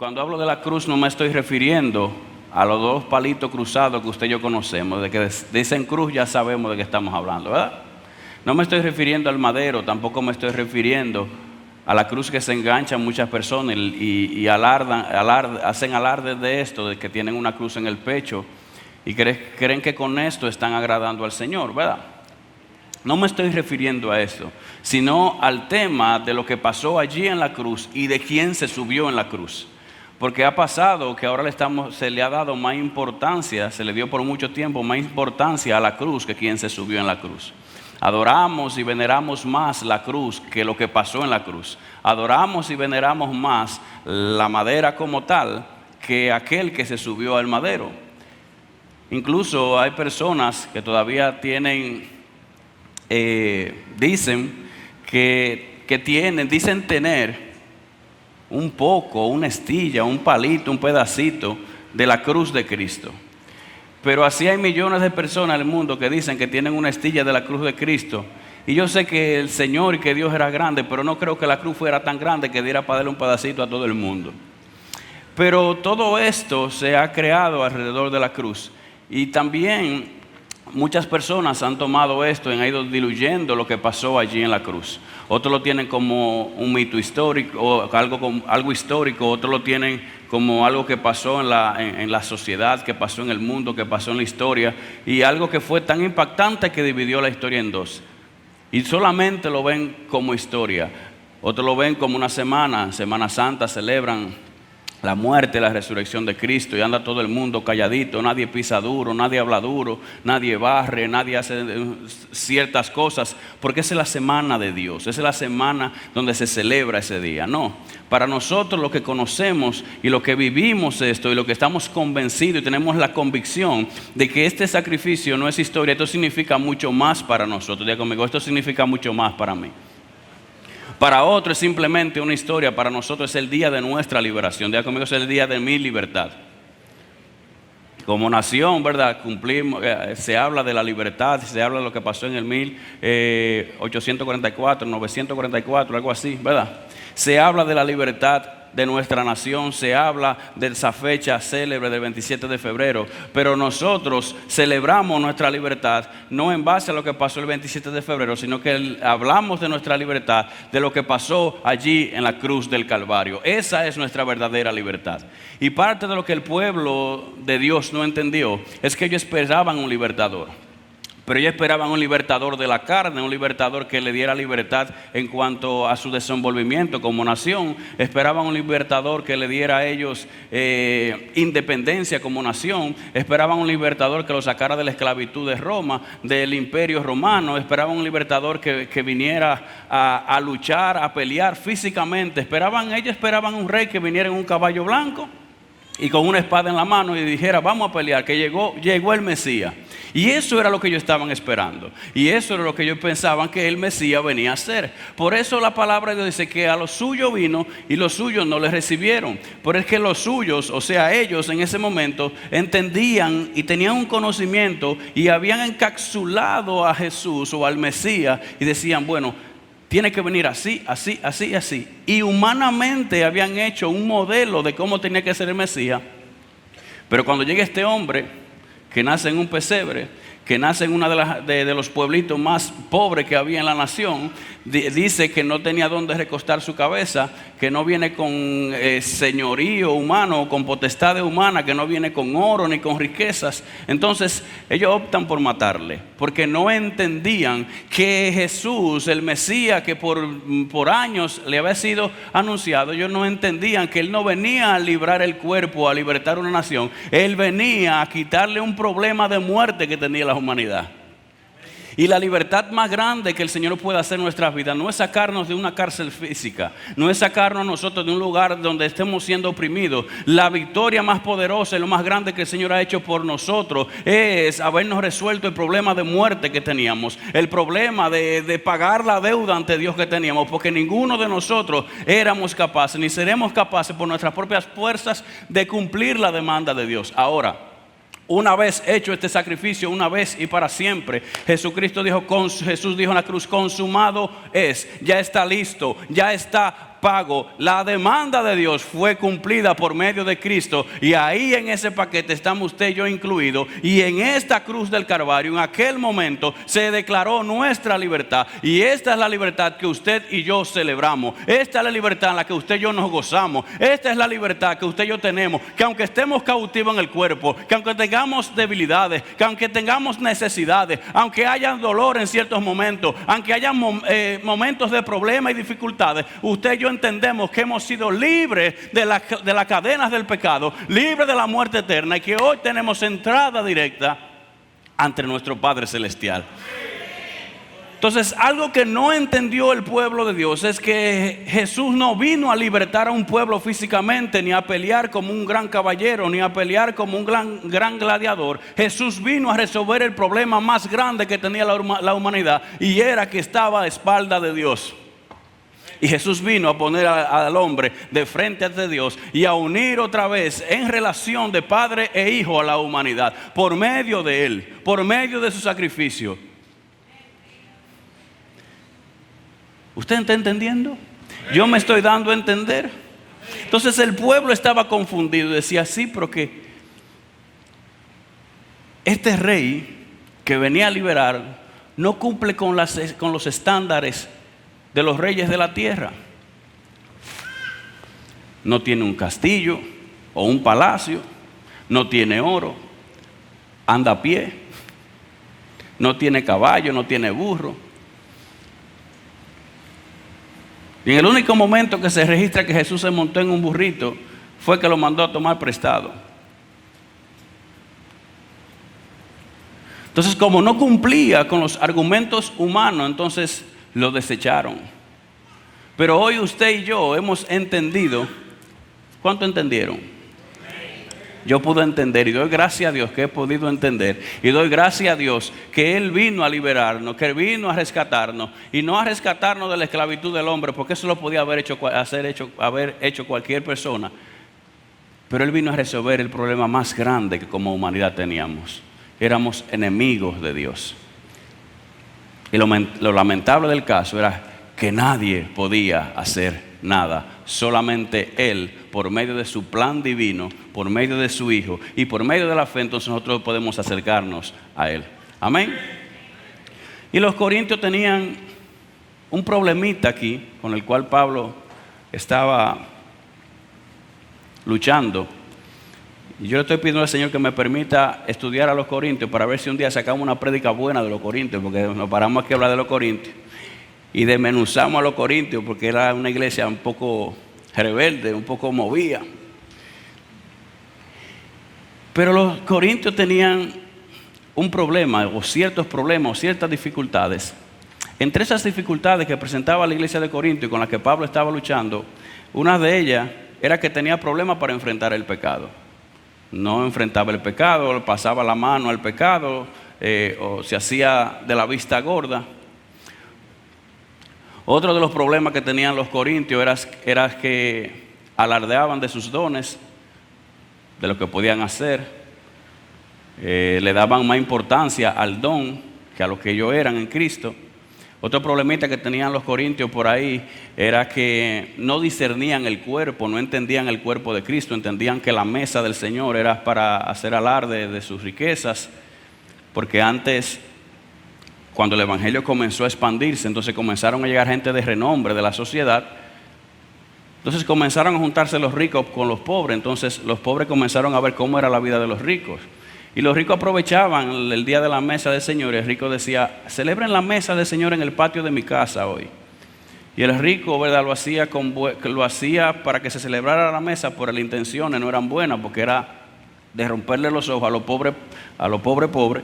cuando hablo de la cruz no me estoy refiriendo a los dos palitos cruzados que usted y yo conocemos. De que dicen cruz ya sabemos de qué estamos hablando, ¿verdad? No me estoy refiriendo al madero, tampoco me estoy refiriendo a la cruz que se enganchan muchas personas y hacen alarde de esto, de que tienen una cruz en el pecho y creen que con esto están agradando al Señor, ¿verdad? No me estoy refiriendo a eso, sino al tema de lo que pasó allí en la cruz y de quién se subió en la cruz. Porque ha pasado que ahora se le ha dado más importancia, se le dio por mucho tiempo más importancia a la cruz que quien se subió en la cruz. Adoramos y veneramos más la cruz que lo que pasó en la cruz. Adoramos y veneramos más la madera como tal que aquel que se subió al madero. Incluso hay personas que todavía dicen tener un poco, una estilla, un palito, un pedacito de la cruz de Cristo. Pero así hay millones de personas en el mundo que dicen que tienen una estilla de la cruz de Cristo. Y yo sé que el Señor y que Dios era grande, pero no creo que la cruz fuera tan grande que diera para darle un pedacito a todo el mundo. Pero todo esto se ha creado alrededor de la cruz. Y también muchas personas han tomado esto y han ido diluyendo lo que pasó allí en la cruz. Otros lo tienen como un mito histórico o algo histórico, otros lo tienen como algo que pasó en la sociedad, que pasó en el mundo, que pasó en la historia, y algo que fue tan impactante que dividió la historia en dos. Y solamente lo ven como historia. Otros lo ven como una Semana Santa, celebran la muerte y la resurrección de Cristo y anda todo el mundo calladito, nadie pisa duro, nadie habla duro, nadie barre, nadie hace ciertas cosas, porque esa es la semana de Dios, esa es la semana donde se celebra ese día. No, para nosotros los que conocemos y los que vivimos esto y los que estamos convencidos y tenemos la convicción de que este sacrificio no es historia, esto significa mucho más para nosotros. Diga conmigo, esto significa mucho más para mí. Para otros es simplemente una historia, para nosotros es el día de nuestra liberación. Diga conmigo, es el día de mi libertad. Como nación, ¿verdad? Cumplimos, se habla de la libertad, se habla de lo que pasó en el 1844, 944, algo así, ¿verdad? Se habla de la libertad de nuestra nación, se habla de esa fecha célebre del 27 de febrero, pero nosotros celebramos nuestra libertad no en base a lo que pasó el 27 de febrero, sino que hablamos de nuestra libertad, de lo que pasó allí en la cruz del Calvario. Esa es nuestra verdadera libertad. Y parte de lo que el pueblo de Dios no entendió es que ellos esperaban un libertador. Pero ellos esperaban un libertador de la carne, un libertador que le diera libertad en cuanto a su desenvolvimiento como nación. Esperaban un libertador que le diera a ellos independencia como nación. Esperaban un libertador que los sacara de la esclavitud de Roma, del imperio romano. Esperaban un libertador que viniera a luchar, a pelear físicamente. Ellos esperaban un rey que viniera en un caballo blanco y con una espada en la mano y dijera, vamos a pelear, que llegó el Mesías. Y eso era lo que ellos estaban esperando. Y eso era lo que ellos pensaban que el Mesías venía a hacer. Por eso la palabra de Dios dice que a los suyos vino y los suyos no le recibieron. Pero es que los suyos, o sea, ellos en ese momento entendían y tenían un conocimiento y habían encapsulado a Jesús o al Mesías y decían, bueno, tiene que venir así, así, así, así. Y humanamente habían hecho un modelo de cómo tenía que ser el Mesías. Pero cuando llega este hombre que nace en un pesebre, que nace en uno de los pueblitos más pobres que había en la nación, dice que no tenía dónde recostar su cabeza, que no viene con señorío humano, con potestades humanas, que no viene con oro ni con riquezas. Entonces ellos optan por matarle, porque no entendían que Jesús, el Mesías, que por años le había sido anunciado, ellos no entendían que Él no venía a librar el cuerpo, a libertar una nación. Él venía a quitarle un problema de muerte que tenía la humanidad. Y la libertad más grande que el Señor puede hacer en nuestras vidas no es sacarnos de una cárcel física, no es sacarnos nosotros de un lugar donde estemos siendo oprimidos. La victoria más poderosa y lo más grande que el Señor ha hecho por nosotros es habernos resuelto el problema de muerte que teníamos, el problema de pagar la deuda ante Dios que teníamos, porque ninguno de nosotros éramos capaces, ni seremos capaces por nuestras propias fuerzas de cumplir la demanda de Dios. Ahora, una vez hecho este sacrificio, una vez y para siempre, Jesús dijo en la cruz, consumado es, ya está listo, ya está pago. La demanda de Dios fue cumplida por medio de Cristo, y ahí en ese paquete estamos usted y yo incluidos. Y en esta cruz del Calvario, en aquel momento, se declaró nuestra libertad, y esta es la libertad que usted y yo celebramos. Esta es la libertad en la que usted y yo nos gozamos. Esta es la libertad que usted y yo tenemos, que aunque estemos cautivos en el cuerpo, que aunque tengamos debilidades, que aunque tengamos necesidades, aunque haya dolor en ciertos momentos, aunque haya momentos de problemas y dificultades, usted y yo entendemos que hemos sido libres de las cadenas del pecado, libres de la muerte eterna, y que hoy tenemos entrada directa ante nuestro Padre Celestial. Entonces, algo que no entendió el pueblo de Dios es que Jesús no vino a libertar a un pueblo físicamente, ni a pelear como un gran caballero, ni a pelear como un gran gladiador. Jesús vino a resolver el problema más grande que tenía la humanidad, y era que estaba a espalda de Dios. Y Jesús vino a poner al hombre de frente ante Dios y a unir otra vez en relación de padre e hijo a la humanidad por medio de Él, por medio de su sacrificio. ¿Usted está entendiendo? Yo me estoy dando a entender. Entonces el pueblo estaba confundido y decía: sí, pero que este rey que venía a liberar no cumple con los estándares de los reyes de la tierra. No tiene un castillo o un palacio, no tiene oro, anda a pie, no tiene caballo, no tiene burro. Y en el único momento que se registra que Jesús se montó en un burrito fue que lo mandó a tomar prestado. Entonces, como no cumplía con los argumentos humanos, entonces lo desecharon. Pero hoy usted y yo hemos entendido. ¿Cuánto entendieron? Yo pude entender, y doy gracias a Dios que he podido entender, y doy gracias a Dios que Él vino a liberarnos, que vino a rescatarnos, y no a rescatarnos de la esclavitud del hombre, porque eso lo podía haber hecho cualquier persona. Pero Él vino a resolver el problema más grande que como humanidad teníamos. Éramos enemigos de Dios. Y lo lamentable del caso era que nadie podía hacer nada, solamente Él, por medio de su plan divino, por medio de su Hijo y por medio de la fe. Entonces nosotros podemos acercarnos a Él. Amén. Y los corintios tenían un problemita aquí con el cual Pablo estaba luchando. Y yo le estoy pidiendo al Señor que me permita estudiar a los corintios para ver si un día sacamos una prédica buena de los corintios, porque nos paramos aquí a hablar de los corintios y desmenuzamos a los corintios, porque era una iglesia un poco rebelde, un poco movida. Pero los corintios tenían un problema, o ciertos problemas, o ciertas dificultades. Entre esas dificultades que presentaba la iglesia de Corinto y con las que Pablo estaba luchando, una de ellas era que tenía problemas para enfrentar el pecado. No enfrentaba el pecado, pasaba la mano al pecado, o se hacía de la vista gorda. Otro de los problemas que tenían los corintios era que alardeaban de sus dones, de lo que podían hacer. Le daban más importancia al don que a lo que ellos eran en Cristo. Otro problemita que tenían los corintios por ahí era que no discernían el cuerpo, no entendían el cuerpo de Cristo, entendían que la mesa del Señor era para hacer alarde de sus riquezas, porque antes, cuando el evangelio comenzó a expandirse, entonces comenzaron a llegar gente de renombre de la sociedad. Entonces comenzaron a juntarse los ricos con los pobres. Entonces los pobres comenzaron a ver cómo era la vida de los ricos. Y los ricos aprovechaban el día de la mesa del Señor. Y el rico decía: celebren la mesa del Señor en el patio de mi casa hoy. Y el rico, ¿verdad?, lo hacía para que se celebrara la mesa, pero las intenciones no eran buenas, porque era de romperle los ojos a los pobres.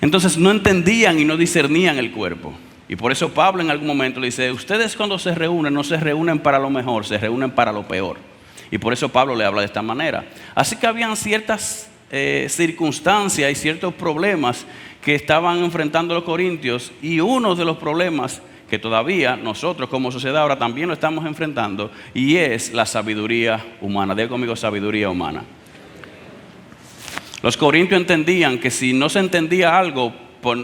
Entonces no entendían y no discernían el cuerpo. Y por eso Pablo en algún momento le dice: ustedes cuando se reúnen no se reúnen para lo mejor, se reúnen para lo peor. Y por eso Pablo le habla de esta manera. Así que habían ciertas circunstancias y ciertos problemas que estaban enfrentando los corintios, y uno de los problemas que todavía nosotros como sociedad ahora también lo estamos enfrentando, y es la sabiduría humana. Diga conmigo: sabiduría humana. Los corintios entendían que si no se entendía algo,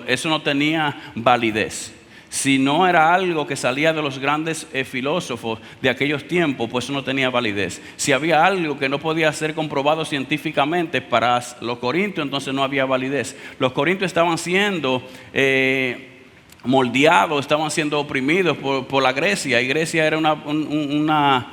eso no tenía validez. Si no era algo que salía de los grandes filósofos de aquellos tiempos, pues no tenía validez. Si había algo que no podía ser comprobado científicamente para los corintios, entonces no había validez. Los corintios estaban siendo moldeados, estaban siendo oprimidos por la Grecia. Y Grecia era una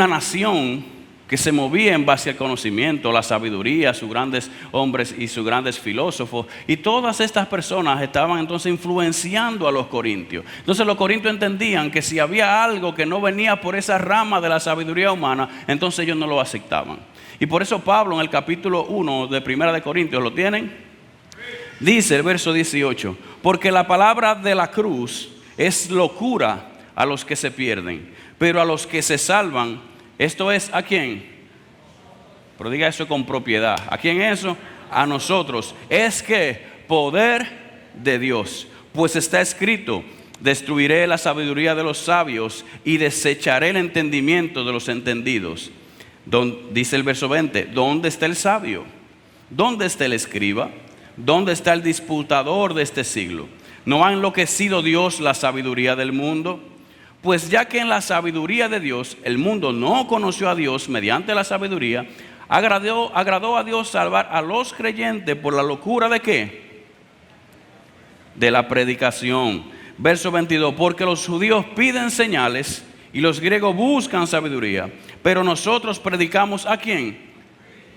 nación que se movía en base al conocimiento, la sabiduría, sus grandes hombres y sus grandes filósofos. Y todas estas personas estaban entonces influenciando a los corintios. Entonces los corintios entendían que si había algo que no venía por esa rama de la sabiduría humana, entonces ellos no lo aceptaban. Y por eso Pablo en el capítulo 1 de Primera de Corintios, ¿lo tienen? Dice el verso 18, porque la palabra de la cruz es locura a los que se pierden, pero a los que se salvan, esto es, ¿a quién? Pero diga eso con propiedad. ¿A quién eso? A nosotros. Es que poder de Dios. Pues está escrito, destruiré la sabiduría de los sabios y desecharé el entendimiento de los entendidos. Dice el verso 20, ¿dónde está el sabio? ¿Dónde está el escriba? ¿Dónde está el disputador de este siglo? ¿No ha enloquecido Dios la sabiduría del mundo? Pues ya que en la sabiduría de Dios el mundo no conoció a Dios mediante la sabiduría, agradó a Dios salvar a los creyentes por la locura ¿de qué? De la predicación. Verso 22, porque los judíos piden señales y los griegos buscan sabiduría, pero nosotros predicamos ¿a quién?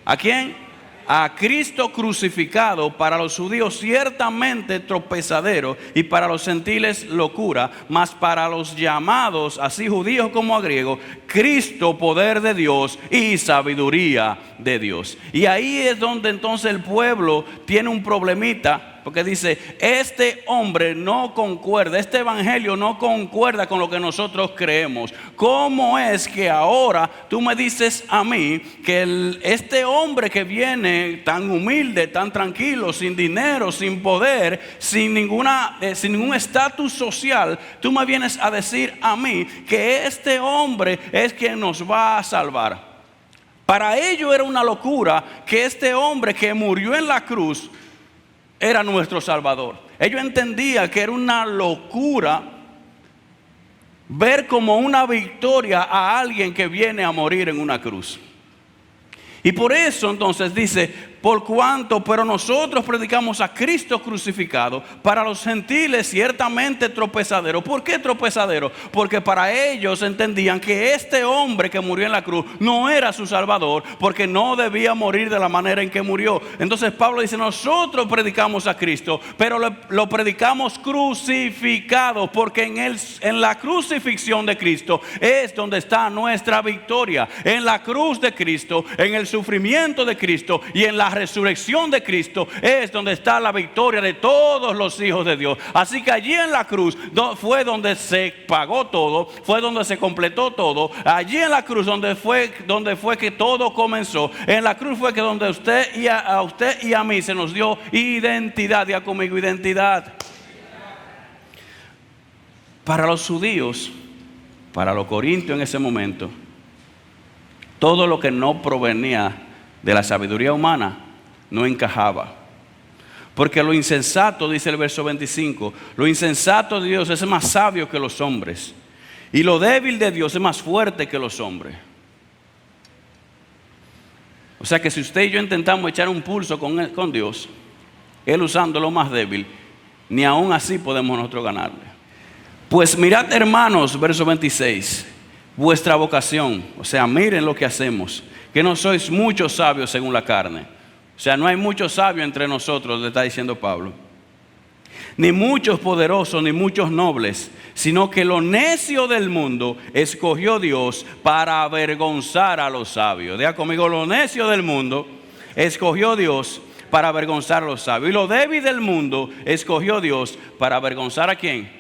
¿A quién? A Cristo crucificado, para los judíos ciertamente tropezadero y para los gentiles locura, mas para los llamados, así judíos como griegos, Cristo poder de Dios y sabiduría de Dios. Y ahí es donde entonces el pueblo tiene un problemita, porque dice, este hombre no concuerda, este evangelio no concuerda con lo que nosotros creemos. ¿Cómo es que ahora tú me dices a mí que este hombre que viene tan humilde, tan tranquilo, sin dinero, sin poder, sin ningún estatus social, tú me vienes a decir a mí que este hombre es quien nos va a salvar? Para ellos era una locura que este hombre que murió en la cruz era nuestro Salvador. Ellos entendían que era una locura ver como una victoria a alguien que viene a morir en una cruz. Y por eso entonces dice, por cuanto, pero nosotros predicamos a Cristo crucificado, para los gentiles ciertamente tropezadero. ¿Por qué tropezadero? Porque para ellos entendían que este hombre que murió en la cruz no era su Salvador, porque no debía morir de la manera en que murió. Entonces Pablo dice, nosotros predicamos a Cristo, pero lo predicamos crucificado, porque en la crucifixión de Cristo es donde está nuestra victoria. En la cruz de Cristo, en el sufrimiento de Cristo y en la resurrección de Cristo es donde está la victoria de todos los hijos de Dios. Así que allí en la cruz fue donde se pagó todo, fue donde se completó todo. Allí en la cruz donde fue que todo comenzó. En la cruz fue que donde a usted y a mí se nos dio identidad. Ya conmigo, identidad. Para los judíos, para los corintios en ese momento, todo lo que no provenía de la sabiduría humana no encajaba. Porque lo insensato, dice el verso 25, lo insensato de Dios es más sabio que los hombres, y lo débil de Dios es más fuerte que los hombres. O sea que si usted y yo intentamos echar un pulso con Dios, Él usando lo más débil, ni aún así podemos nosotros ganarle. Pues mirad, hermanos, verso 26, vuestra vocación, o sea, miren lo que hacemos, que no sois muchos sabios según la carne. O sea, no hay muchos sabios entre nosotros, le está diciendo Pablo. Ni muchos poderosos, ni muchos nobles, sino que lo necio del mundo escogió Dios para avergonzar a los sabios. Diga conmigo, lo necio del mundo escogió Dios para avergonzar a los sabios. Y lo débil del mundo escogió Dios para avergonzar ¿a quién?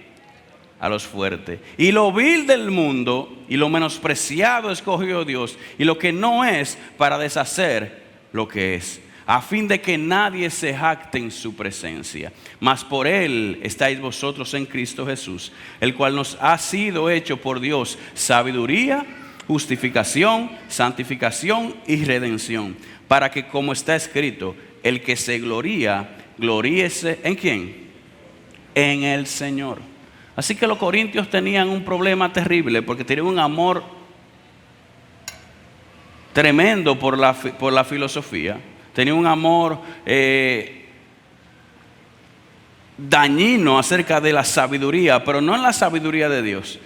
A los fuertes. Y lo vil del mundo y lo menospreciado escogió Dios, y lo que no es, para deshacer lo que es, a fin de que nadie se jacte en su presencia. Mas por Él estáis vosotros en Cristo Jesús, el cual nos ha sido hecho por Dios sabiduría, justificación, santificación y redención, para que, como está escrito, el que se gloría, gloríese ¿en quién? En el Señor. Así que los corintios tenían un problema terrible porque tenían un amor tremendo por la filosofía. Tenían un amor dañino acerca de la sabiduría, pero no en la sabiduría de Dios.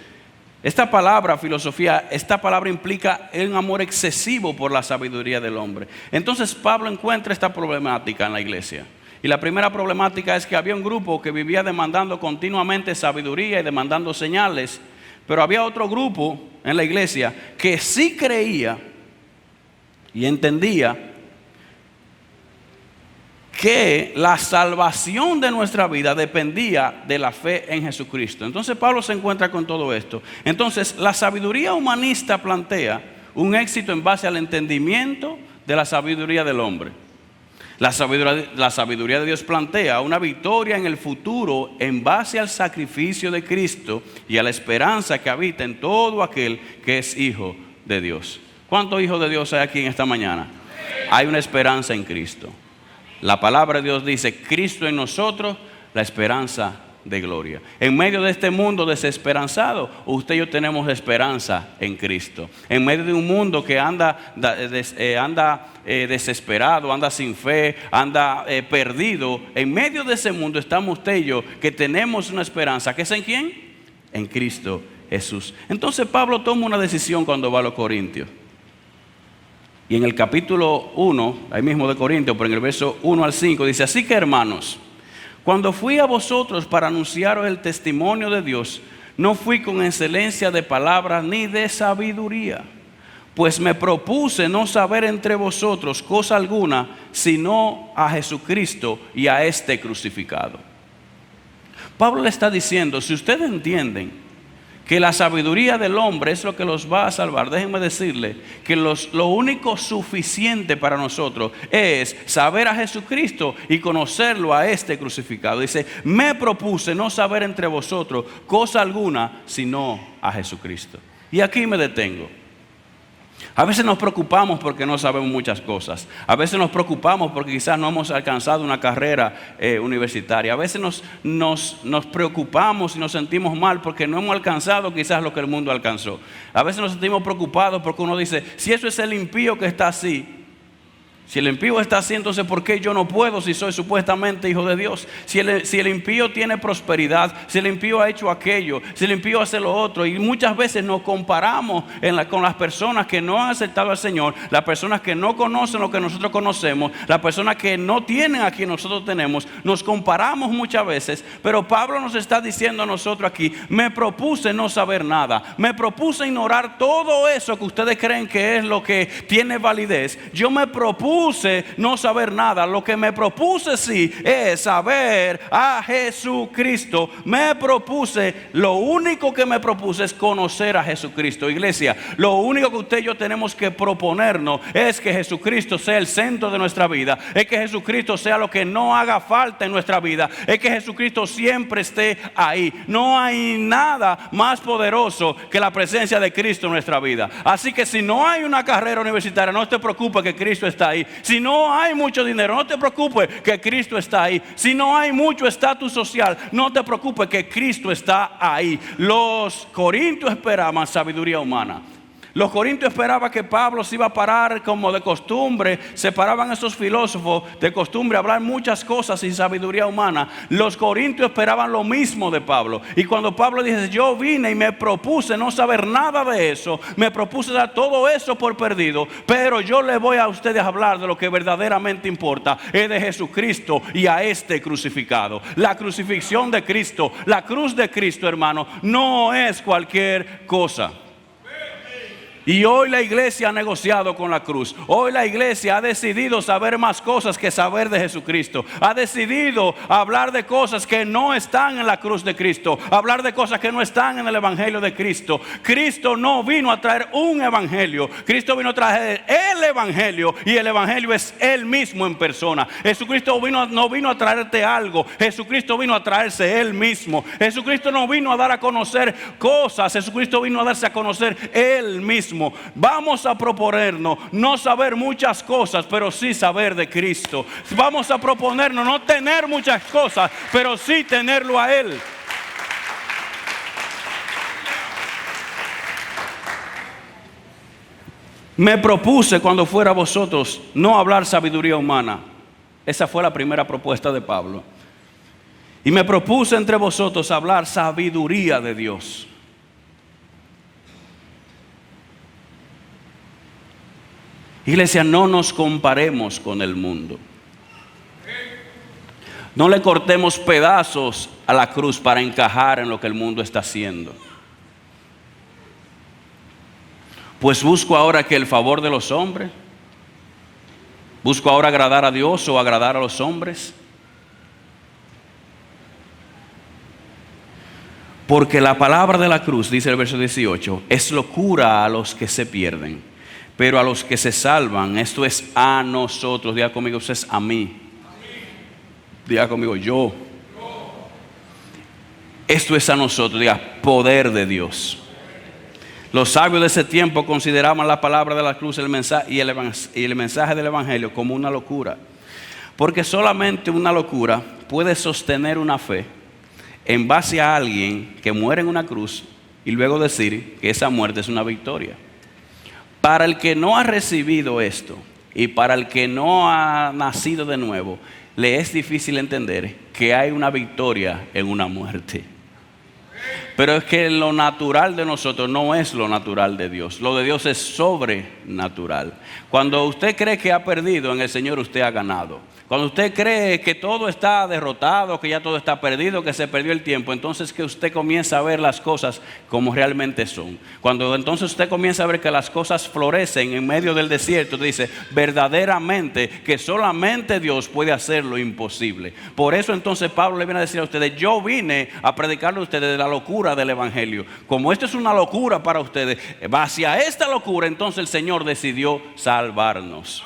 Esta palabra filosofía, esta palabra implica un amor excesivo por la sabiduría del hombre. Entonces Pablo encuentra esta problemática en la iglesia. Y la primera problemática es que había un grupo que vivía demandando continuamente sabiduría y demandando señales. Pero había otro grupo en la iglesia que sí creía y entendía que la salvación de nuestra vida dependía de la fe en Jesucristo. Entonces Pablo se encuentra con todo esto. Entonces la sabiduría humanista plantea un éxito en base al entendimiento de la sabiduría del hombre. La sabiduría de Dios plantea una victoria en el futuro en base al sacrificio de Cristo y a la esperanza que habita en todo aquel que es hijo de Dios. ¿Cuántos hijos de Dios hay aquí en esta mañana? Hay una esperanza en Cristo. La palabra de Dios dice, Cristo en nosotros, la esperanza de gloria. En medio de este mundo desesperanzado, usted y yo tenemos esperanza en Cristo. En medio de un mundo que anda desesperado, anda sin fe, anda perdido, en medio de ese mundo estamos usted y yo que tenemos una esperanza. ¿Qué es en quién? En Cristo Jesús. Entonces Pablo toma una decisión cuando va a los Corintios. Y en el capítulo 1, ahí mismo de Corintios, pero en el verso 1 al 5, dice, así que hermanos, cuando fui a vosotros para anunciaros el testimonio de Dios, no fui con excelencia de palabras ni de sabiduría, pues me propuse no saber entre vosotros cosa alguna, sino a Jesucristo y a este crucificado. Pablo le está diciendo, si ustedes entienden que la sabiduría del hombre es lo que los va a salvar, déjenme decirle que lo único suficiente para nosotros es saber a Jesucristo y conocerlo a este crucificado. Dice, me propuse no saber entre vosotros cosa alguna, sino a Jesucristo. Y aquí me detengo. A veces nos preocupamos porque no sabemos muchas cosas. A veces nos preocupamos porque quizás no hemos alcanzado una carrera universitaria. A veces nos preocupamos y nos sentimos mal porque no hemos alcanzado quizás lo que el mundo alcanzó. A veces nos sentimos preocupados porque uno dice, si eso es el impío que está así, si el impío está así, entonces ¿por qué yo no puedo si soy supuestamente hijo de Dios? Si el impío tiene prosperidad, si el impío ha hecho aquello, si el impío hace lo otro. Y muchas veces nos comparamos con las personas que no han aceptado al Señor, las personas que no conocen lo que nosotros conocemos, las personas que no tienen a quien nosotros tenemos. Nos comparamos muchas veces, pero Pablo nos está diciendo a nosotros aquí, me propuse no saber nada, me propuse ignorar todo eso que ustedes creen que es lo que tiene validez. Yo me propuse no saber nada. Lo que me propuse sí es saber a Jesucristo. Lo único que me propuse es conocer a Jesucristo. Iglesia, lo único que usted y yo tenemos que proponernos es que Jesucristo sea el centro de nuestra vida, es que Jesucristo sea lo que no haga falta en nuestra vida, es que Jesucristo siempre esté ahí. No hay nada más poderoso que la presencia de Cristo en nuestra vida. Así que si no hay una carrera universitaria, no te preocupes que Cristo está ahí. Si no hay mucho dinero, no te preocupes que Cristo está ahí. Si no hay mucho estatus social, no te preocupes que Cristo está ahí. Los corintios esperaban sabiduría humana. Los corintios esperaban que Pablo se iba a parar como de costumbre. Se paraban esos filósofos de costumbre a hablar muchas cosas sin sabiduría humana. Los corintios esperaban lo mismo de Pablo. Y cuando Pablo dice, yo vine y me propuse no saber nada de eso, me propuse dar todo eso por perdido, pero yo le voy a ustedes a hablar de lo que verdaderamente importa, es de Jesucristo y a este crucificado. La crucifixión de Cristo, la cruz de Cristo, hermano, no es cualquier cosa. Y hoy la iglesia ha negociado con la cruz. Hoy la iglesia ha decidido saber más cosas que saber de Jesucristo. Ha decidido hablar de cosas que no están en la cruz de Cristo, hablar de cosas que no están en el evangelio de Cristo. Cristo no vino a traer un evangelio, Cristo vino a traer el evangelio, y el evangelio es Él mismo en persona. Jesucristo no vino a traerte algo, Jesucristo vino a traerse Él mismo. Jesucristo no vino a dar a conocer cosas, Jesucristo vino a darse a conocer Él mismo. Vamos a proponernos no saber muchas cosas, pero sí saber de Cristo. Vamos a proponernos no tener muchas cosas, pero sí tenerlo a Él. Me propuse cuando fuera vosotros no hablar sabiduría humana. Esa fue la primera propuesta de Pablo. Y me propuse entre vosotros hablar sabiduría de Dios. Iglesia, no nos comparemos con el mundo. No le cortemos pedazos a la cruz para encajar en lo que el mundo está haciendo. Pues busco ahora que el favor de los hombres. Busco ahora agradar a Dios o agradar a los hombres. Porque la palabra de la cruz, dice el verso 18, es locura a los que se pierden, pero a los que se salvan, esto es a nosotros. Diga conmigo, esto es a mí. Diga conmigo, yo. Esto es a nosotros, diga, poder de Dios. Los sabios de ese tiempo consideraban la palabra de la cruz y el mensaje del evangelio como una locura. Porque solamente una locura puede sostener una fe en base a alguien que muere en una cruz y luego decir que esa muerte es una victoria. Para el que no ha recibido esto y para el que no ha nacido de nuevo, le es difícil entender que hay una victoria en una muerte. Pero es que lo natural de nosotros no es lo natural de Dios. Lo de Dios es sobrenatural. Cuando usted cree que ha perdido en el Señor, usted ha ganado. Cuando usted cree que todo está derrotado, que ya todo está perdido, que se perdió el tiempo, entonces que usted comienza a ver las cosas como realmente son. Cuando entonces usted comienza a ver que las cosas florecen en medio del desierto, dice verdaderamente que solamente Dios puede hacer lo imposible. Por eso entonces Pablo le viene a decir a ustedes, yo vine a predicarle a ustedes de la locura del evangelio. Como esto es una locura para ustedes, hacia esta locura entonces el Señor decidió salvarnos.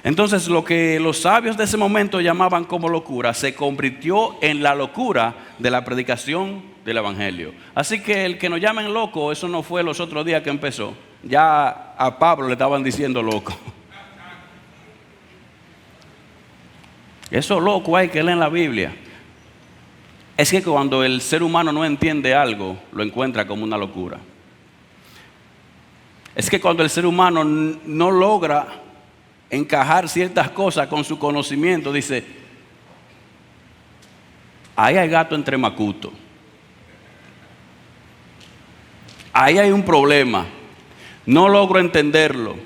Entonces lo que los sabios de ese momento llamaban como locura se convirtió en la locura de la predicación del evangelio. Así que el que nos llamen loco, eso no fue los otros días que empezó. Ya a Pablo le estaban diciendo loco. Eso loco hay que leer en la Biblia. Es que cuando el ser humano no entiende algo, lo encuentra como una locura. Es que cuando el ser humano no logra encajar ciertas cosas con su conocimiento, dice, ahí hay gato entre macuto. Ahí hay un problema. No logro entenderlo.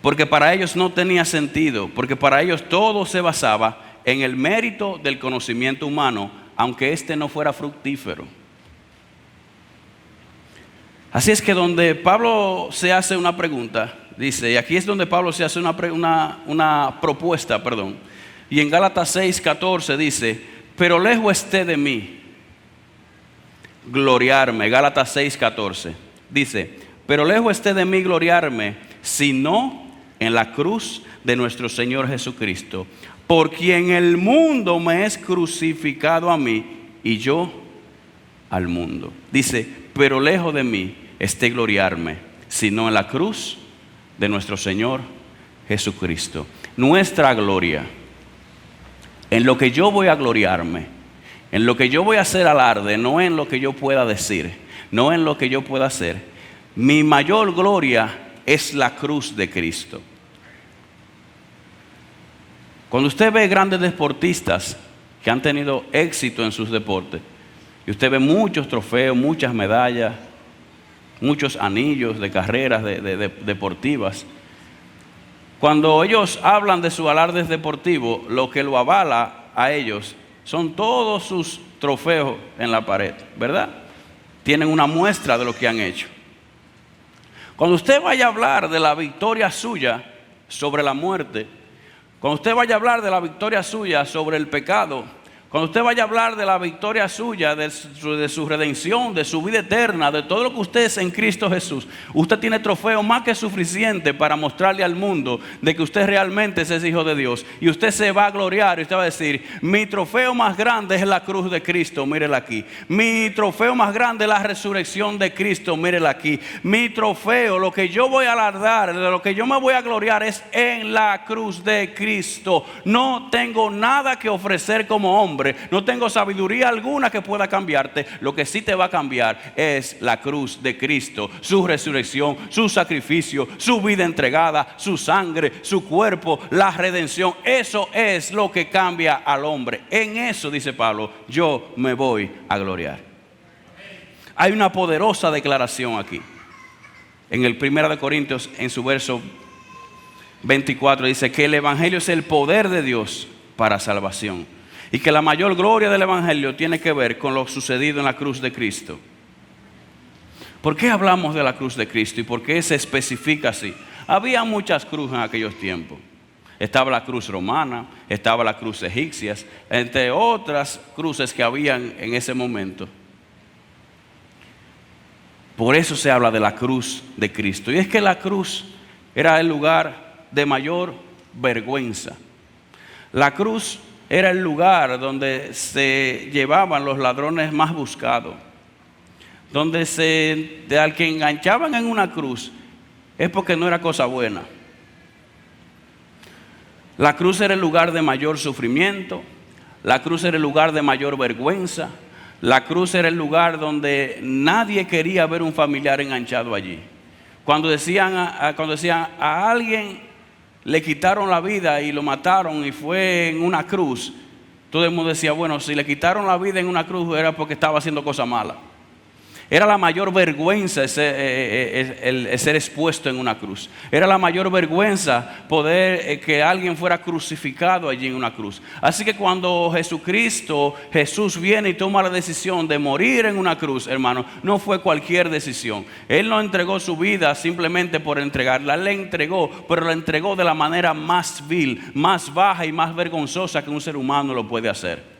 Porque para ellos no tenía sentido. Porque para ellos todo se basaba en el mérito del conocimiento humano, aunque éste no fuera fructífero. Así es que donde Pablo se hace una pregunta, dice, y aquí es donde Pablo se hace una propuesta, y en Gálatas 6:14 dice, pero lejos esté de mí gloriarme. Gálatas 6:14 dice, pero lejos esté de mí gloriarme, sino en la cruz de nuestro Señor Jesucristo, por quien el mundo me es crucificado a mí y yo al mundo. Dice, pero lejos de mí esté gloriarme, sino en la cruz de nuestro Señor Jesucristo. Nuestra gloria, en lo que yo voy a gloriarme, en lo que yo voy a hacer alarde, no en lo que yo pueda decir, no en lo que yo pueda hacer. Mi mayor gloria es la cruz de Cristo. Cuando usted ve grandes deportistas que han tenido éxito en sus deportes, y usted ve muchos trofeos, muchas medallas, muchos anillos de carreras deportivas, cuando ellos hablan de sus alardes deportivos, lo que lo avala a ellos son todos sus trofeos en la pared, ¿verdad? Tienen una muestra de lo que han hecho. Cuando usted vaya a hablar de la victoria suya sobre la muerte, cuando usted vaya a hablar de la victoria suya sobre el pecado, cuando usted vaya a hablar de la victoria suya, de su redención, de su vida eterna, de todo lo que usted es en Cristo Jesús, usted tiene trofeo más que suficiente para mostrarle al mundo de que usted realmente es hijo de Dios. Y usted se va a gloriar y usted va a decir, mi trofeo más grande es la cruz de Cristo, mírela aquí. Mi trofeo más grande es la resurrección de Cristo, mírela aquí. Mi trofeo, lo que yo voy a alardar, de lo que yo me voy a gloriar es en la cruz de Cristo. No tengo nada que ofrecer como hombre hombre, no tengo sabiduría alguna que pueda cambiarte. Lo que sí te va a cambiar es la cruz de Cristo, su resurrección, su sacrificio, su vida entregada, su sangre, su cuerpo, la redención. Eso es lo que cambia al hombre. En eso, dice Pablo, yo me voy a gloriar. Hay una poderosa declaración aquí. En el 1 Corintios, en su verso 24, dice que el Evangelio es el poder de Dios para salvación. Y que la mayor gloria del Evangelio tiene que ver con lo sucedido en la cruz de Cristo. ¿Por qué hablamos de la cruz de Cristo y por qué se especifica así? Había muchas cruces en aquellos tiempos. Estaba la cruz romana, estaba la cruz egipcia, entre otras cruces que habían en ese momento. Por eso se habla de la cruz de Cristo. Y es que la cruz era el lugar de mayor vergüenza. La cruz era el lugar donde se llevaban los ladrones más buscados. Donde al que enganchaban en una cruz es porque no era cosa buena. La cruz era el lugar de mayor sufrimiento. La cruz era el lugar de mayor vergüenza. La cruz era el lugar donde nadie quería ver un familiar enganchado allí. Cuando decían a alguien le quitaron la vida y lo mataron y fue en una cruz, todo el mundo decía, bueno, si le quitaron la vida en una cruz era porque estaba haciendo cosas malas. Era la mayor vergüenza el ser expuesto en una cruz. Era la mayor vergüenza poder que alguien fuera crucificado allí en una cruz. Así que cuando Jesús viene y toma la decisión de morir en una cruz, hermano, no fue cualquier decisión. Él no entregó su vida simplemente por entregarla. Él la entregó, pero la entregó de la manera más vil, más baja y más vergonzosa que un ser humano lo puede hacer.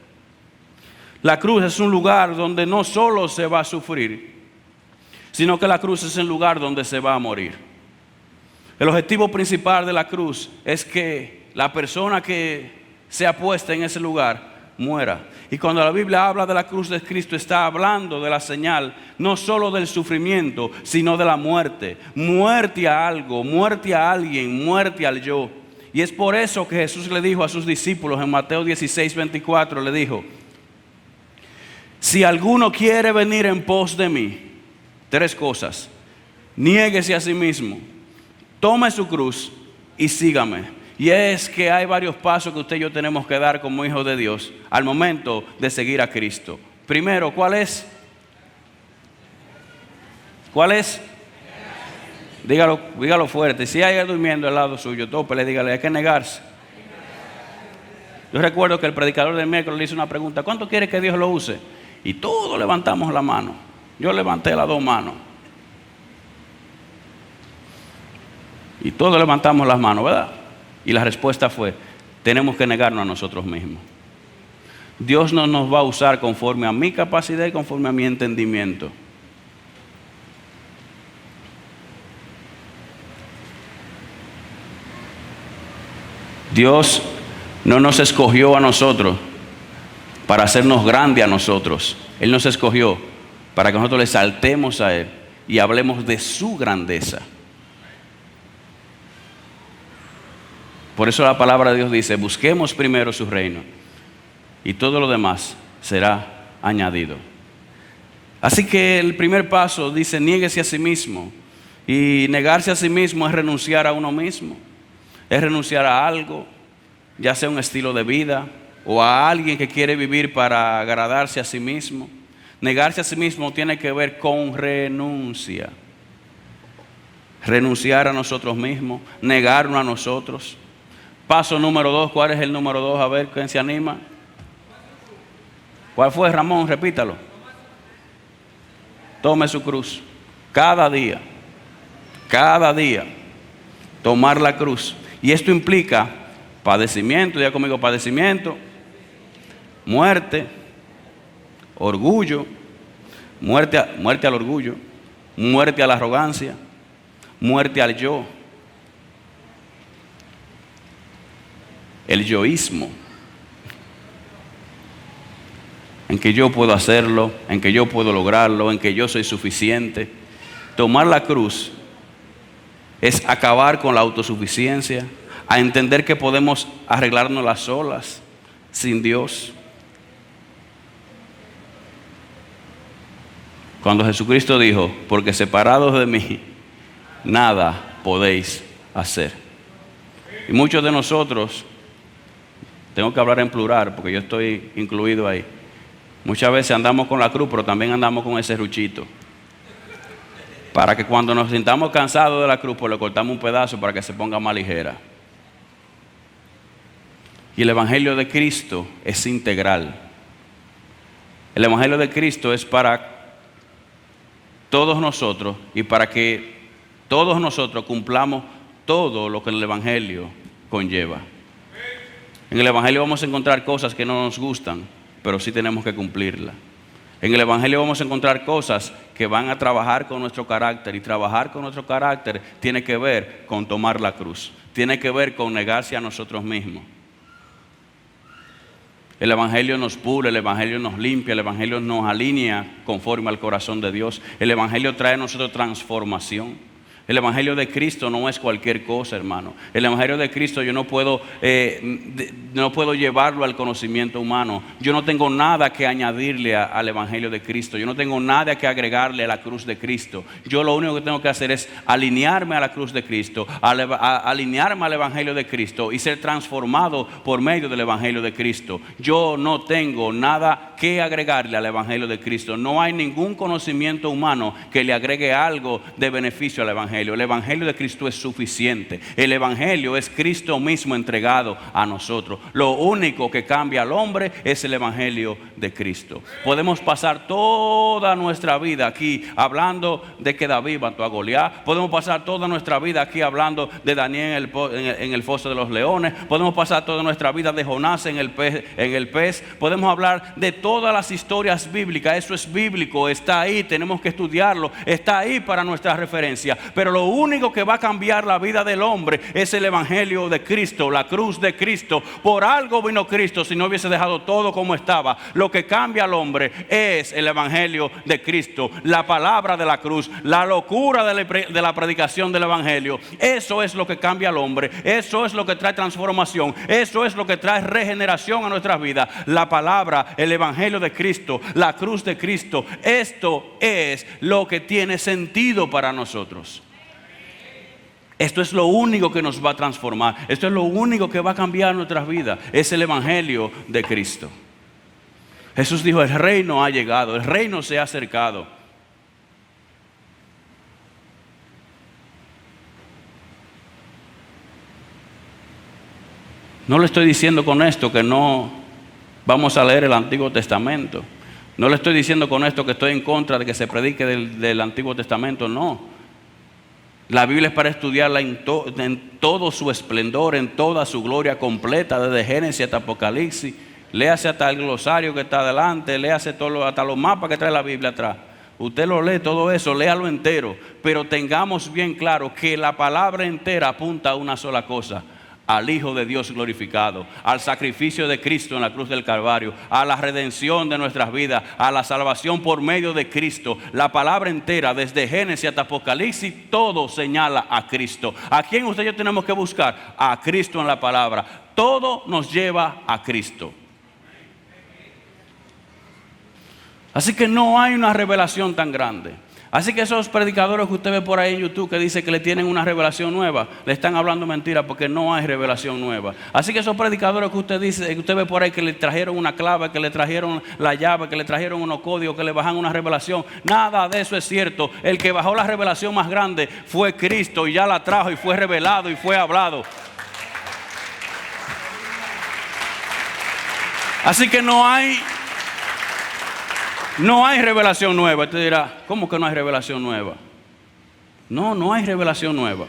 La cruz es un lugar donde no solo se va a sufrir, sino que la cruz es el lugar donde se va a morir. El objetivo principal de la cruz es que la persona que sea puesta en ese lugar muera. Y cuando la Biblia habla de la cruz de Cristo, está hablando de la señal, no solo del sufrimiento, sino de la muerte. Muerte a algo, muerte a alguien, muerte al yo. Y es por eso que Jesús le dijo a sus discípulos en Mateo 16:24, le dijo: si alguno quiere venir en pos de mí, 3 cosas: niéguese a sí mismo, tome su cruz y sígame. Y es que hay varios pasos que usted y yo tenemos que dar como hijos de Dios al momento de seguir a Cristo. Primero, ¿cuál es? ¿Cuál es? Dígalo fuerte. Si hay alguien durmiendo al lado suyo, tópele, dígale, hay que negarse. Yo recuerdo que el predicador del miércoles le hizo una pregunta: ¿cuánto quiere que Dios lo use? Y todos levantamos la mano. Yo levanté las 2 manos. Y todos levantamos las manos, ¿verdad? Y la respuesta fue: tenemos que negarnos a nosotros mismos. Dios no nos va a usar conforme a mi capacidad y conforme a mi entendimiento. Dios no nos escogió a nosotros para hacernos grandes a nosotros. Él nos escogió para que nosotros le exaltemos a Él y hablemos de su grandeza. Por eso la palabra de Dios dice: busquemos primero su reino y todo lo demás será añadido. Así que el primer paso dice: niéguese a sí mismo. Y negarse a sí mismo es renunciar a uno mismo, es renunciar a algo, ya sea un estilo de vida o a alguien que quiere vivir para agradarse a sí mismo. Negarse a sí mismo tiene que ver con renuncia. Renunciar a nosotros mismos, negarnos a nosotros. Paso número 2, ¿cuál es el número 2? A ver, ¿quién se anima? ¿Cuál fue, Ramón? Repítalo. Tome su cruz. Cada día, tomar la cruz. Y esto implica padecimiento, diga conmigo: padecimiento, muerte, orgullo, muerte al orgullo, muerte a la arrogancia, muerte al yo, el yoísmo, en que yo puedo hacerlo, en que yo puedo lograrlo, en que yo soy suficiente. Tomar la cruz es acabar con la autosuficiencia, a entender que podemos arreglárnoslas solas, sin Dios. Cuando Jesucristo dijo, porque separados de mí, nada podéis hacer. Y muchos de nosotros, tengo que hablar en plural porque yo estoy incluido ahí, muchas veces andamos con la cruz, pero también andamos con ese ruchito. Para que cuando nos sintamos cansados de la cruz, pues le cortamos un pedazo para que se ponga más ligera. Y el Evangelio de Cristo es integral. El Evangelio de Cristo es para todos nosotros y para que todos nosotros cumplamos todo lo que el Evangelio conlleva. En el Evangelio vamos a encontrar cosas que no nos gustan, pero sí tenemos que cumplirlas. En el Evangelio vamos a encontrar cosas que van a trabajar con nuestro carácter, y trabajar con nuestro carácter tiene que ver con tomar la cruz, tiene que ver con negarse a nosotros mismos. El Evangelio nos pule, el Evangelio nos limpia, el Evangelio nos alinea conforme al corazón de Dios. El Evangelio trae a nosotros transformación. El Evangelio de Cristo no es cualquier cosa, hermano. El Evangelio de Cristo yo no puedo llevarlo al conocimiento humano. Yo no tengo nada que añadirle al Evangelio de Cristo. Yo no tengo nada que agregarle a la cruz de Cristo. Yo lo único que tengo que hacer es alinearme a la cruz de Cristo, alinearme al Evangelio de Cristo y ser transformado por medio del Evangelio de Cristo. Yo no tengo nada que agregarle al Evangelio de Cristo. No hay ningún conocimiento humano que le agregue algo de beneficio al Evangelio. El Evangelio de Cristo es suficiente. El Evangelio es Cristo mismo entregado a nosotros. Lo único que cambia al hombre es el Evangelio de Cristo. Podemos pasar toda nuestra vida aquí hablando de que David mató a Goliat. Podemos pasar toda nuestra vida aquí hablando de Daniel en el foso de los leones. Podemos pasar toda nuestra vida de Jonás en el pez. Podemos hablar de todas las historias bíblicas. Eso es bíblico, está ahí, tenemos que estudiarlo, está ahí para nuestra referencia. Pero lo único que va a cambiar la vida del hombre es el Evangelio de Cristo, la cruz de Cristo. Por algo vino Cristo, si no hubiese dejado todo como estaba. Lo que cambia al hombre es el Evangelio de Cristo, la palabra de la cruz, la locura de la predicación del Evangelio. Eso es lo que cambia al hombre, eso es lo que trae transformación, eso es lo que trae regeneración a nuestras vidas. La palabra, el Evangelio de Cristo, la cruz de Cristo. Esto es lo que tiene sentido para nosotros. Esto es lo único que nos va a transformar. Esto es lo único que va a cambiar nuestras vidas. Es el Evangelio de Cristo. Jesús dijo, el reino ha llegado, el reino se ha acercado. No le estoy diciendo con esto que no vamos a leer el Antiguo Testamento. No le estoy diciendo con esto que estoy en contra de que se predique del Antiguo Testamento, no. La Biblia es para estudiarla en todo su esplendor, en toda su gloria completa, desde Génesis hasta Apocalipsis. Léase hasta el glosario que está adelante, léase hasta los mapas que trae la Biblia atrás. Usted lo lee todo eso, léalo entero, pero tengamos bien claro que la palabra entera apunta a una sola cosa: al Hijo de Dios glorificado, al sacrificio de Cristo en la cruz del Calvario, a la redención de nuestras vidas, a la salvación por medio de Cristo. La palabra entera, desde Génesis hasta Apocalipsis, todo señala a Cristo. ¿A quién usted y yo tenemos que buscar? A Cristo en la palabra. Todo nos lleva a Cristo. Así que no hay una revelación tan grande. Así que esos predicadores que usted ve por ahí en YouTube que dicen que le tienen una revelación nueva, le están hablando mentira, porque no hay revelación nueva. Así que esos predicadores que usted ve por ahí que le trajeron una clave, que le trajeron la llave, que le trajeron unos códigos, que le bajan una revelación, nada de eso es cierto. El que bajó la revelación más grande fue Cristo, y ya la trajo y fue revelado y fue hablado. Así que no hay revelación nueva. Usted dirá, ¿cómo que no hay revelación nueva? No hay revelación nueva.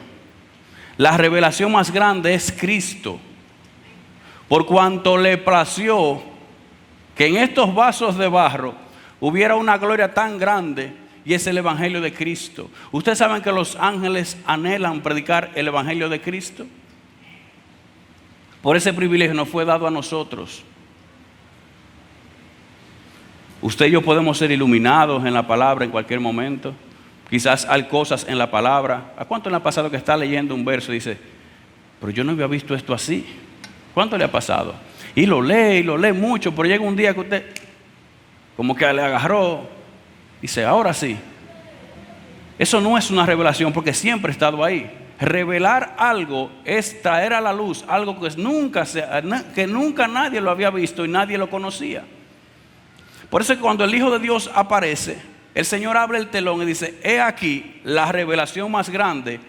La revelación más grande es Cristo. Por cuanto le plació que en estos vasos de barro hubiera una gloria tan grande, y es el Evangelio de Cristo. ¿Ustedes saben que los ángeles anhelan predicar el Evangelio de Cristo? Por ese privilegio nos fue dado a nosotros. Usted y yo podemos ser iluminados en la palabra en cualquier momento. Quizás hay cosas en la palabra. ¿A cuánto le ha pasado que está leyendo un verso y dice, pero yo no había visto esto así? ¿Cuánto le ha pasado? Y lo lee mucho, pero llega un día que usted como que le agarró Dice, ahora sí. Eso no es una revelación porque siempre ha estado ahí. Revelar algo es traer a la luz algo que nunca nadie lo había visto y nadie lo conocía. Por eso es que cuando el Hijo de Dios aparece, el Señor abre el telón y dice, he aquí la revelación más grande,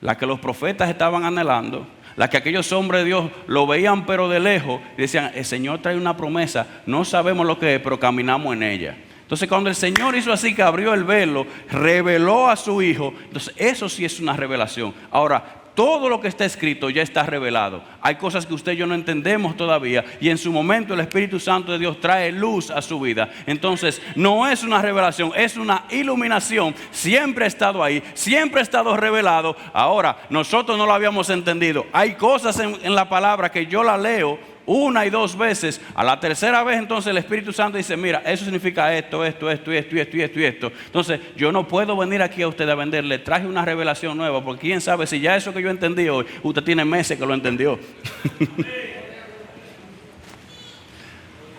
la que los profetas estaban anhelando, la que aquellos hombres de Dios lo veían pero de lejos y decían, el Señor trae una promesa, no sabemos lo que es, pero caminamos en ella. Entonces cuando el Señor hizo así, que abrió el velo, reveló a su Hijo, entonces eso sí es una revelación. Ahora, todo lo que está escrito ya está revelado. Hay cosas que usted y yo no entendemos todavía, y en su momento el Espíritu Santo de Dios trae luz a su vida. Entonces no es una revelación, es una iluminación. Siempre ha estado ahí, siempre ha estado revelado. Ahora, nosotros no lo habíamos entendido. Hay cosas en la palabra que yo la leo una y dos veces. A la tercera vez entonces el Espíritu Santo dice, mira, eso significa esto. Entonces yo no puedo venir aquí a usted a venderle, traje una revelación nueva, porque quién sabe si ya eso que yo entendí hoy, usted tiene meses que lo entendió.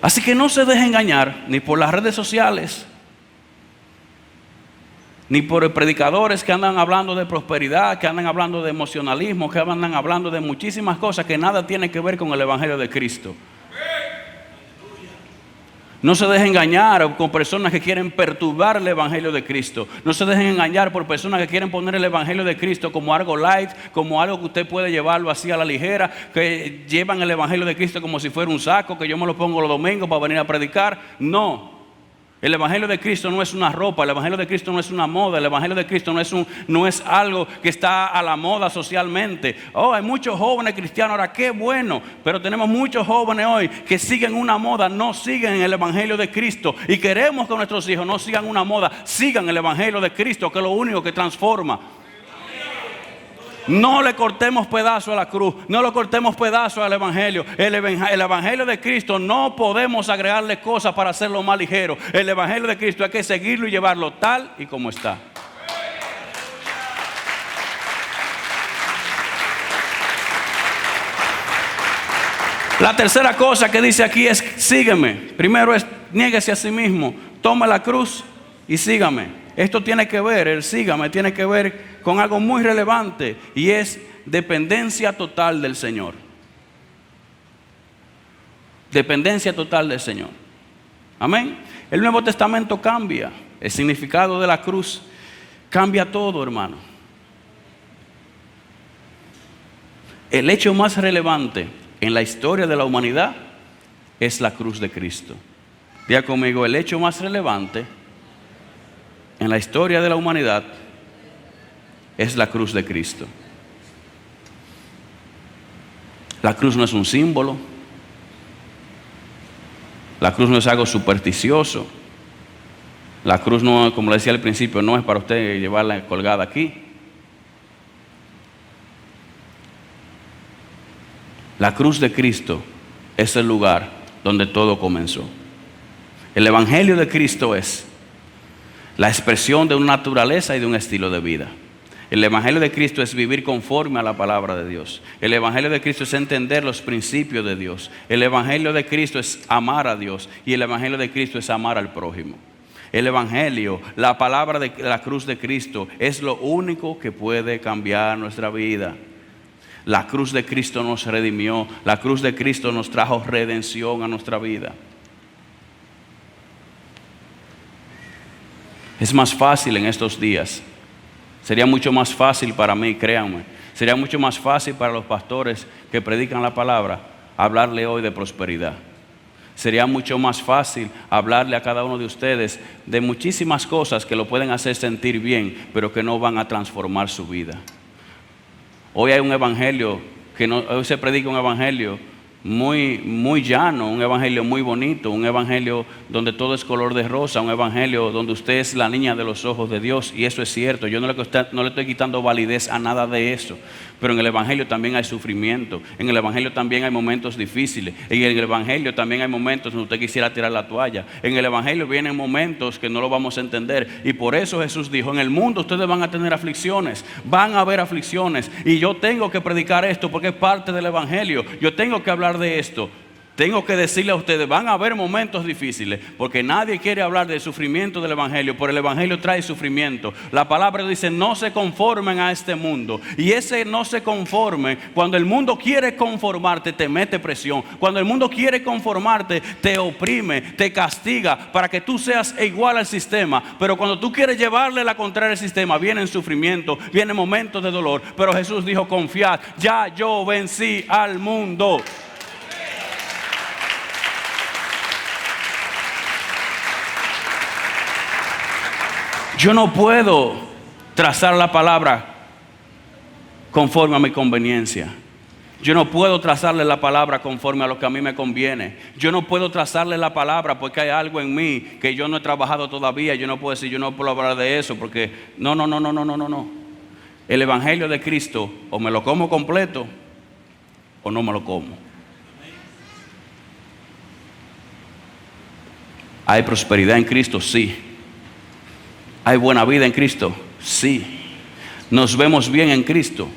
Así que no se deje engañar ni por las redes sociales, ni por predicadores que andan hablando de prosperidad, que andan hablando de emocionalismo, que andan hablando de muchísimas cosas que nada tienen que ver con el Evangelio de Cristo. No se dejen engañar con personas que quieren perturbar el Evangelio de Cristo. No se dejen engañar por personas que quieren poner el Evangelio de Cristo como algo light, como algo que usted puede llevarlo así a la ligera, que llevan el Evangelio de Cristo como si fuera un saco, que yo me lo pongo los domingos para venir a predicar. No. El Evangelio de Cristo no es una ropa, el Evangelio de Cristo no es una moda, el Evangelio de Cristo no es algo que está a la moda socialmente. Oh, hay muchos jóvenes cristianos, ahora qué bueno, pero tenemos muchos jóvenes hoy que siguen una moda, no siguen el Evangelio de Cristo. Y queremos que nuestros hijos no sigan una moda, sigan el Evangelio de Cristo, que es lo único que transforma. No le cortemos pedazo a la cruz, no le cortemos pedazo al Evangelio. El Evangelio de Cristo no podemos agregarle cosas para hacerlo más ligero. El Evangelio de Cristo hay que seguirlo y llevarlo tal y como está. La tercera cosa que dice aquí es sígueme. Primero es niéguese a sí mismo, toma la cruz y sígame. Esto tiene que ver, el sígame tiene que ver con algo muy relevante, y es dependencia total del Señor. Dependencia total del Señor. Amén. El Nuevo Testamento cambia. El significado de la cruz cambia todo, hermano. El hecho más relevante en la historia de la humanidad es la cruz de Cristo. Diga conmigo, el hecho más relevante en la historia de la humanidad es la cruz de Cristo. La cruz no es un símbolo. La cruz no es algo supersticioso. La cruz no, como le decía al principio, no es para usted llevarla colgada aquí. La cruz de Cristo es el lugar donde todo comenzó. El Evangelio de Cristo es la expresión de una naturaleza y de un estilo de vida. El Evangelio de Cristo es vivir conforme a la palabra de Dios. El Evangelio de Cristo es entender los principios de Dios. El Evangelio de Cristo es amar a Dios. Y el Evangelio de Cristo es amar al prójimo. El Evangelio, la palabra de la cruz de Cristo, es lo único que puede cambiar nuestra vida. La cruz de Cristo nos redimió. La cruz de Cristo nos trajo redención a nuestra vida. Es más fácil en estos días. Sería mucho más fácil para mí, créanme. Sería mucho más fácil para los pastores que predican la palabra hablarle hoy de prosperidad. Sería mucho más fácil hablarle a cada uno de ustedes de muchísimas cosas que lo pueden hacer sentir bien, pero que no van a transformar su vida. Hoy hay un evangelio, hoy se predica un evangelio muy llano, un evangelio muy bonito, un evangelio donde todo es color de rosa, un evangelio donde usted es la niña de los ojos de Dios, y eso es cierto. Yo no le estoy quitando validez a nada de eso, pero en el evangelio también hay sufrimiento, en el evangelio también hay momentos difíciles, en el evangelio también hay momentos donde usted quisiera tirar la toalla, en el evangelio vienen momentos que no lo vamos a entender, y por eso Jesús dijo: en el mundo ustedes van a tener aflicciones, van a haber aflicciones, y yo tengo que predicar esto porque es parte del evangelio. Yo tengo que hablar de esto. Tengo que decirle a ustedes, van a haber momentos difíciles, porque nadie quiere hablar del sufrimiento del Evangelio, pero el Evangelio trae sufrimiento. La palabra dice, no se conformen a este mundo. Y ese no se conforme, cuando el mundo quiere conformarte, te mete presión. Cuando el mundo quiere conformarte, te oprime, te castiga, para que tú seas igual al sistema. Pero cuando tú quieres llevarle la contraria al sistema, viene sufrimiento, vienen momentos de dolor. Pero Jesús dijo, confiad, ya yo vencí al mundo. Yo no puedo trazar la palabra conforme a mi conveniencia. Yo no puedo trazarle la palabra conforme a lo que a mí me conviene. Yo no puedo trazarle la palabra porque hay algo en mí que yo no he trabajado todavía. Yo no puedo decir, yo no puedo hablar de eso porque no. El Evangelio de Cristo, o me lo como completo o no me lo como. ¿Hay prosperidad en Cristo? Sí. ¿Hay buena vida en Cristo? Sí. ¿Nos vemos bien en Cristo?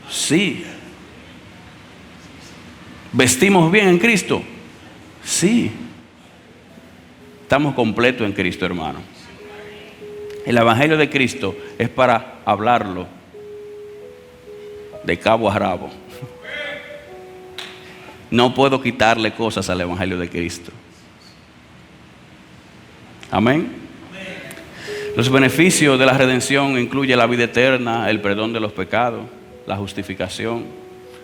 Sí. ¿Vestimos bien en Cristo? Sí. Estamos completos en Cristo, hermano. El Evangelio de Cristo es para hablarlo de cabo a rabo. No puedo quitarle cosas al Evangelio de Cristo. Amén. Los beneficios de la redención incluyen la vida eterna, el perdón de los pecados, la justificación,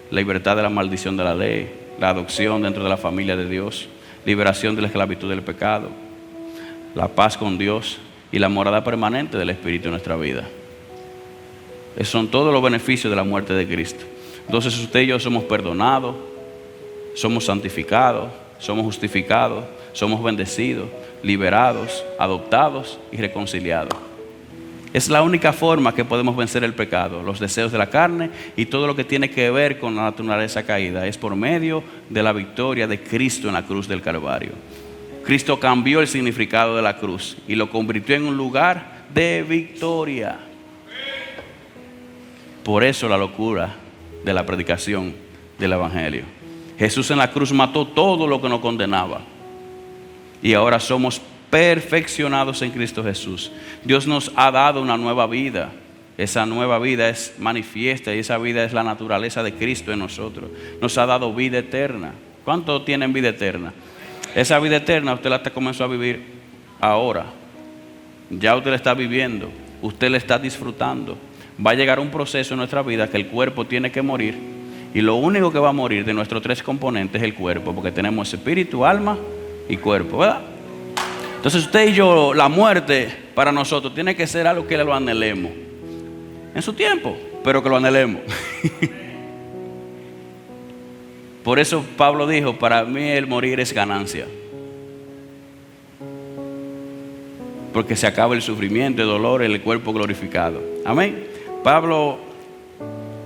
la libertad de la maldición de la ley, la adopción dentro de la familia de Dios, liberación de la esclavitud del pecado, la paz con Dios y la morada permanente del Espíritu en nuestra vida. Esos son todos los beneficios de la muerte de Cristo. Entonces usted y yo somos perdonados, somos santificados, somos justificados, somos bendecidos, liberados, adoptados y reconciliados. Es la única forma que podemos vencer el pecado, los deseos de la carne y todo lo que tiene que ver con la naturaleza caída. Es por medio de la victoria de Cristo en la cruz del Calvario. Cristo cambió el significado de la cruz y lo convirtió en un lugar de victoria. Por eso la locura de la predicación del Evangelio. Jesús en la cruz mató todo lo que nos condenaba. Y ahora somos perfeccionados en Cristo Jesús. Dios nos ha dado una nueva vida. Esa nueva vida es manifiesta y esa vida es la naturaleza de Cristo en nosotros. Nos ha dado vida eterna. ¿Cuántos tienen vida eterna? Esa vida eterna usted la comenzó a vivir ahora. Ya usted la está viviendo. Usted la está disfrutando. Va a llegar un proceso en nuestra vida que el cuerpo tiene que morir. Y lo único que va a morir de nuestros tres componentes es el cuerpo. Porque tenemos espíritu, alma y cuerpo, ¿verdad? Entonces usted y yo, la muerte para nosotros tiene que ser algo que lo anhelemos en su tiempo, pero que lo anhelemos. Por eso Pablo dijo, para mí el morir es ganancia, porque se acaba el sufrimiento, el dolor, el cuerpo glorificado. Amén. Pablo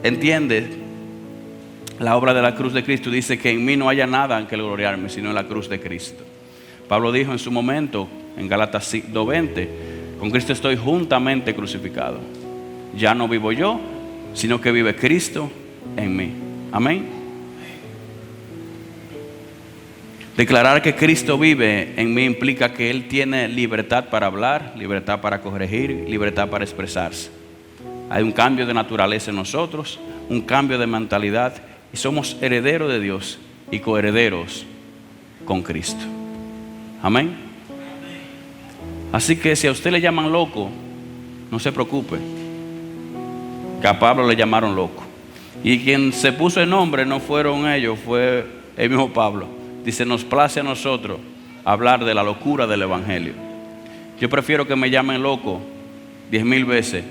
entiende la obra de la cruz de Cristo. Dice que en mí no haya nada en que gloriarme, sino en la cruz de Cristo. Pablo dijo en su momento, en Gálatas 2:20, con Cristo estoy juntamente crucificado. Ya no vivo yo, sino que vive Cristo en mí. Amén. Declarar que Cristo vive en mí implica que Él tiene libertad para hablar, libertad para corregir, libertad para expresarse. Hay un cambio de naturaleza en nosotros, un cambio de mentalidad, y somos herederos de Dios y coherederos con Cristo. Amén. Así que si a usted le llaman loco, no se preocupe, que a Pablo le llamaron loco. Y quien se puso el nombre no fueron ellos, fue el mismo Pablo. Dice, nos place a nosotros hablar de la locura del Evangelio. Yo prefiero que me llamen loco 10,000 veces.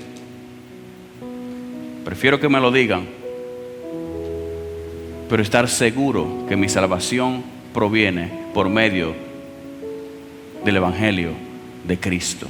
Prefiero que me lo digan, pero estar seguro que mi salvación proviene por medio del Evangelio de Cristo.